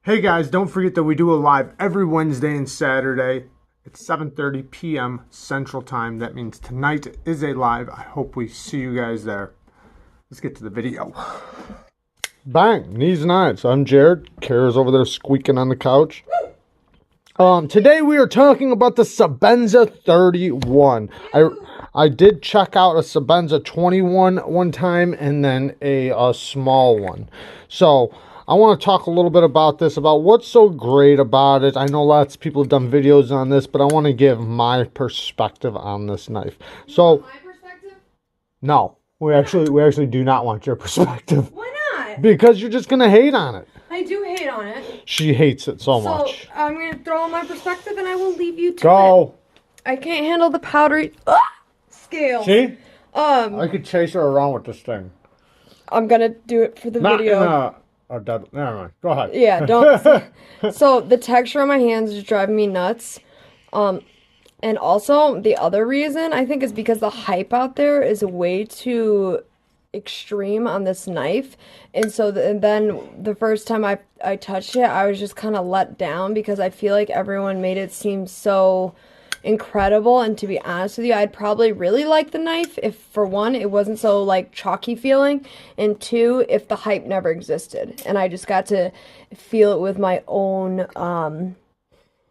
Hey guys, don't forget that we do a live every Wednesday and Saturday at 7:30 p.m. Central Time. That means tonight is a live. I hope we see you guys there. Let's get to the video. Bang! Knees and eyes. I'm Jared. Kara's over there squeaking on the couch. Today we are talking about the Sebenza 31. I did check out a Sebenza 21 one time and then a small one. So I want to talk a little bit about this, about what's so great about it. I know lots of people have done videos on this, but I want to give my perspective on this knife. So, my perspective? No, we actually do not want your perspective. Why not? Because you're just gonna hate on it. I do hate on it. She hates it so much. So I'm gonna throw on my perspective, and I will leave you to Go. it. I can't handle the powdery scale. See? I could chase her around with this thing. I'm gonna do it for the video. Never mind. Go ahead. Yeah, don't. So the texture on my hands is driving me nuts. And also the other reason I think is because the hype out there is way too extreme on this knife, and so then the first time I touched it, I was just kind of let down because I feel like everyone made it seem so incredible. And to be honest with you, I'd probably really like the knife if, for one, it wasn't so like chalky feeling, and two, if the hype never existed and I just got to feel it with my own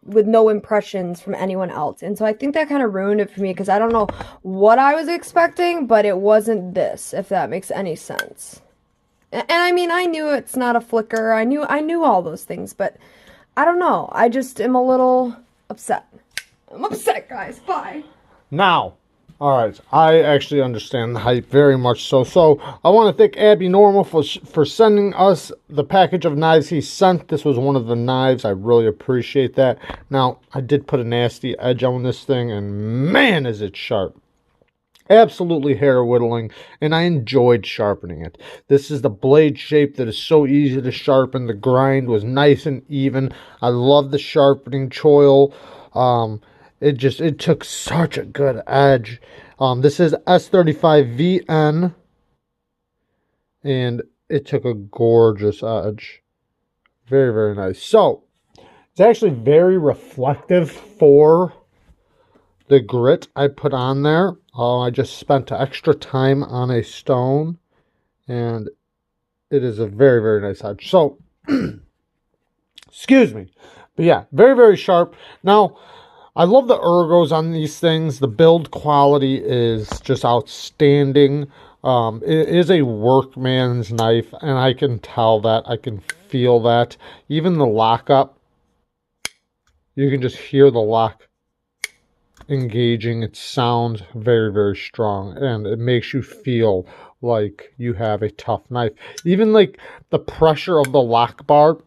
with no impressions from anyone else. And so I think that kind of ruined it for me, because I don't know what I was expecting, but it wasn't this, if that makes any sense. And I mean, I knew it's not a flicker, I knew all those things, but I don't know, I just am a little upset. I'm upset, guys. Bye. Now, all right, I actually understand the hype very much so. So I want to thank Abby Normal for sending us the package of knives he sent. This was one of the knives. I really appreciate that. Now, I did put a nasty edge on this thing, and man, is it sharp. Absolutely hair whittling, and I enjoyed sharpening it. This is the blade shape that is so easy to sharpen. The grind was nice and even. I love the sharpening choil. It took such a good edge. This is S35VN, and it took a gorgeous edge. Very, very nice. So, it's actually very reflective for the grit I put on there. I just spent extra time on a stone, and it is a very, very nice edge. So, excuse me. But yeah, very, very sharp. Now, I love the ergos on these things. The build quality is just outstanding. It is a workman's knife, and I can tell that. I can feel that. Even the lockup, you can just hear the lock engaging. It sounds very, very strong, and it makes you feel like you have a tough knife. Even like the pressure of the lock bar,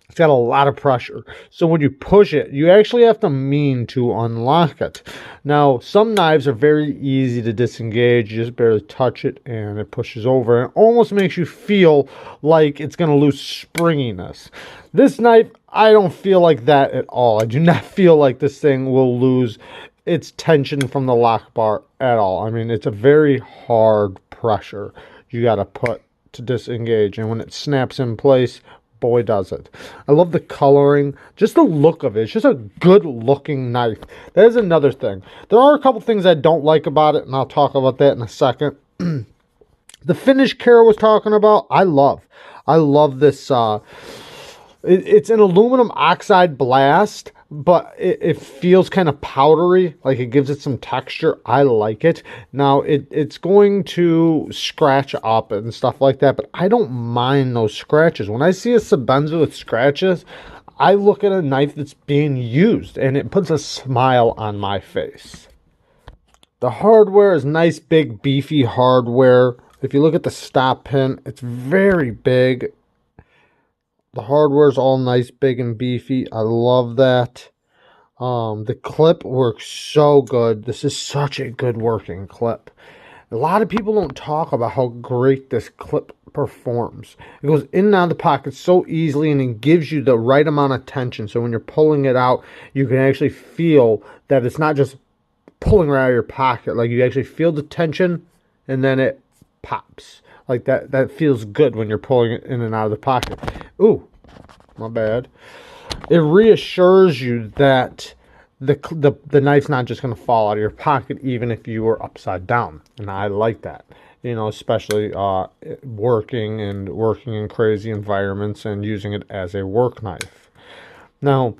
it's got a lot of pressure. So when you push it, you actually have to mean to unlock it. Now, some knives are very easy to disengage. You just barely touch it and it pushes over. It almost makes you feel like it's going to lose springiness. This knife, I don't feel like that at all. I do not feel like this thing will lose its tension from the lock bar at all. I mean, it's a very hard pressure you got to put to disengage. And when it snaps in place, boy, does it. I love the coloring, just the look of it. It's just a good looking knife. That is another thing. There are a couple things I don't like about it, and I'll talk about that in a second. The finish Kara was talking about, I love this. It's an aluminum oxide blast, but it feels kind of powdery, like it gives it some texture. I like it. Now, it's going to scratch up and stuff like that, but I don't mind those scratches. When I see a Sebenza with scratches, I look at a knife that's being used, and it puts a smile on my face. The hardware is nice, big, beefy hardware. If you look at the stop pin, it's very big. The hardware is all nice, big, and beefy. I love that. The clip works so good. This is such a good working clip. A lot of people don't talk about how great this clip performs. It goes in and out of the pocket so easily, and it gives you the right amount of tension. So when you're pulling it out, you can actually feel that it's not just pulling right out of your pocket. Like, you actually feel the tension, and then it pops. Like that feels good when you're pulling it in and out of the pocket. Ooh, My bad. It reassures you that the knife's not just going to fall out of your pocket, even if you were upside down. And I like that, you know, especially working in crazy environments and using it as a work knife. Now,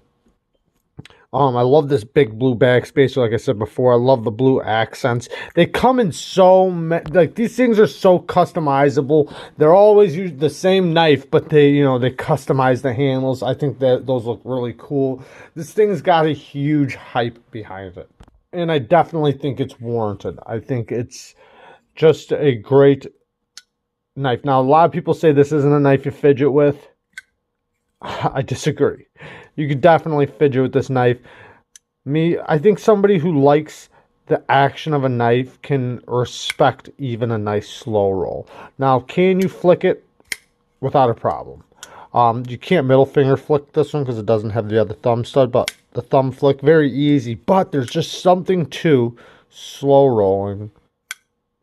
I love this big blue backspacer. Like I said before, I love the blue accents. They come in like these things are so customizable. They're always the same knife, but they customize the handles. I think that those look really cool. This thing's got a huge hype behind it, and I definitely think it's warranted. I think it's just a great knife. Now, a lot of people say this isn't a knife you fidget with. I disagree. You could definitely fidget with this knife. I think somebody who likes the action of a knife can respect even a nice slow roll. Now, can you flick it? Without a problem. You can't middle finger flick this one because it doesn't have the other thumb stud, but the thumb flick, very easy. But there's just something to slow rolling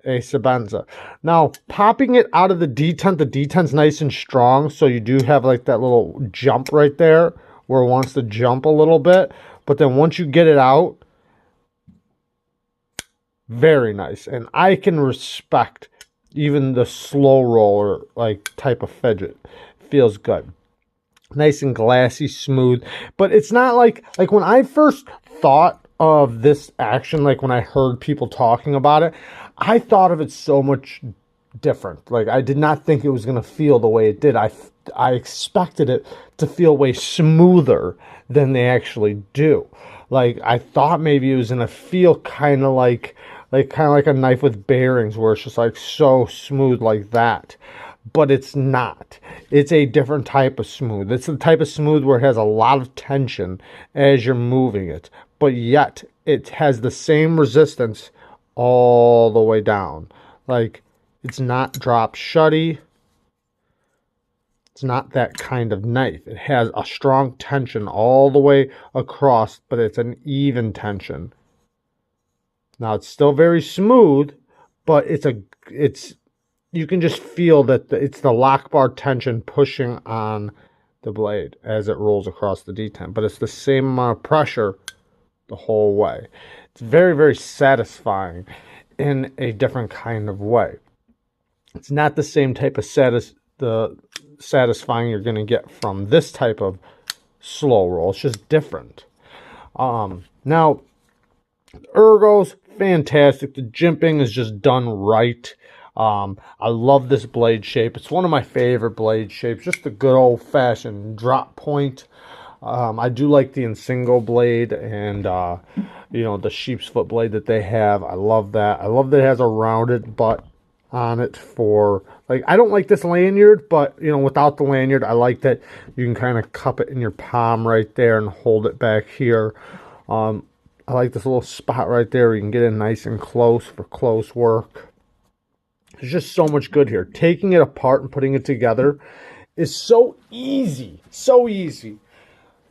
a Sebenza. Now, popping it out of the detent, the detent's nice and strong, so you do have like that little jump right there where it wants to jump a little bit. But then once you get it out, very nice. And I can respect even the slow roller like type of fidget. Feels good. Nice and glassy, smooth. But it's not like when I first thought of this action, like when I heard people talking about it, I thought of it so much different. Like, I did not think it was going to feel the way it did. I expected it to feel way smoother than they actually do. Like, I thought maybe it was going to feel kind of like a knife with bearings, where it's just like so smooth like that. But it's not. It's a different type of smooth. It's the type of smooth where it has a lot of tension as you're moving it, but yet it has the same resistance all the way down. Like, it's not drop shutty. It's not that kind of knife. It has a strong tension all the way across, but it's an even tension. Now, it's still very smooth, but you can just feel that it's the lock bar tension pushing on the blade as it rolls across the detent. But it's the same amount of pressure the whole way. It's very, very satisfying in a different kind of way. It's not the same type of satisfying you're going to get from this type of slow roll. It's just different. Now, ergo's fantastic. The jimping is just done right. I love this blade shape. It's one of my favorite blade shapes. Just a good old-fashioned drop point. I do like the Insingo blade and the sheep's foot blade that they have. I love that. I love that it has a rounded butt on it for, like, I don't like this lanyard, but without the lanyard, I like that you can kind of cup it in your palm right there and hold it back here. I like this little spot right there where you can get in nice and close for close work. There's just so much good here. Taking it apart and putting it together is so easy. So easy.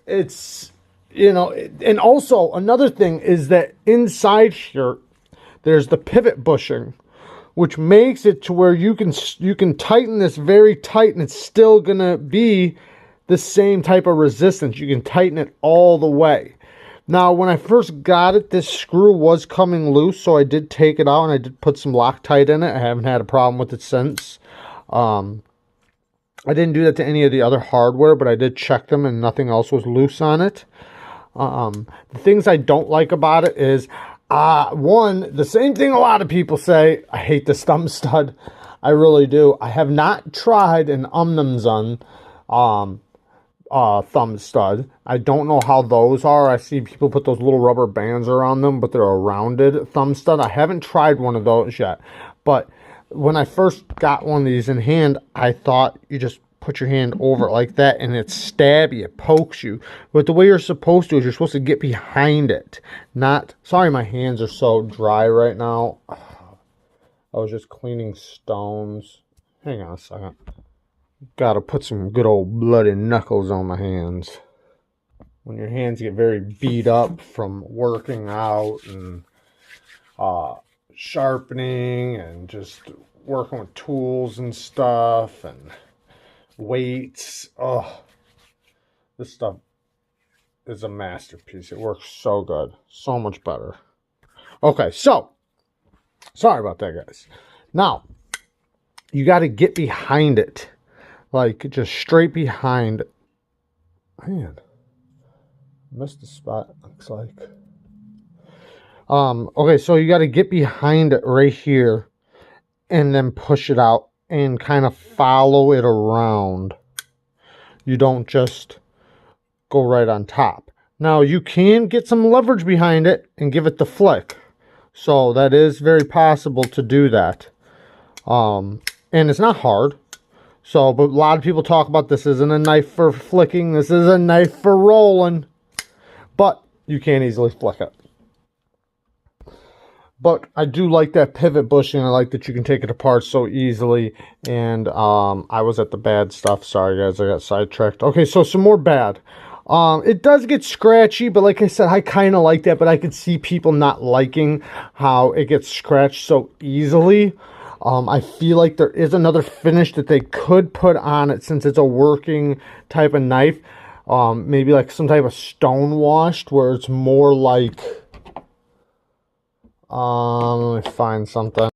It's, and also another thing is that inside here, there's the pivot bushing, which makes it to where you can tighten this very tight and it's still going to be the same type of resistance. You can tighten it all the way. Now, when I first got it, this screw was coming loose, so I did take it out and I did put some Loctite in it. I haven't had a problem with it since. I didn't do that to any of the other hardware, but I did check them and nothing else was loose on it. The things I don't like about it is, one, the same thing a lot of people say, I hate this thumb stud. I really do. I have not tried an Umnumzun thumb stud. I don't know how those are. I see people put those little rubber bands around them, but they're a rounded thumb stud. I haven't tried one of those yet, but when I first got one of these in hand, I thought you just put your hand over it like that and it's stabby, it pokes you. But the way you're supposed to is you're supposed to get behind it. Sorry, my hands are so dry right now. I was just cleaning stones. Hang on a second. Gotta put some good old bloody knuckles on my hands. When your hands get very beat up from working out and sharpening and just working with tools and stuff and weights. Oh, This stuff is a masterpiece. It works so good. So much better. Okay, so, sorry about that, guys. Now, you got to get behind it. Like, just straight behind. Man, missed the spot, looks like. Okay, so you got to get behind it right here and then push it out and kind of follow it around. You don't just go right on top. Now, you can get some leverage behind it and give it the flick. So, that is very possible to do that. And it's not hard. So, but a lot of people talk about this isn't a knife for flicking. This is a knife for rolling. But you can easily flick it. But I do like that pivot bushing. I like that you can take it apart so easily. And I was at the bad stuff. Sorry, guys. I got sidetracked. Okay, so some more bad. It does get scratchy, but like I said, I kind of like that. But I could see people not liking how it gets scratched so easily. I feel like there is another finish that they could put on it since it's a working type of knife. Maybe like some type of stone washed where it's more like... let me find something.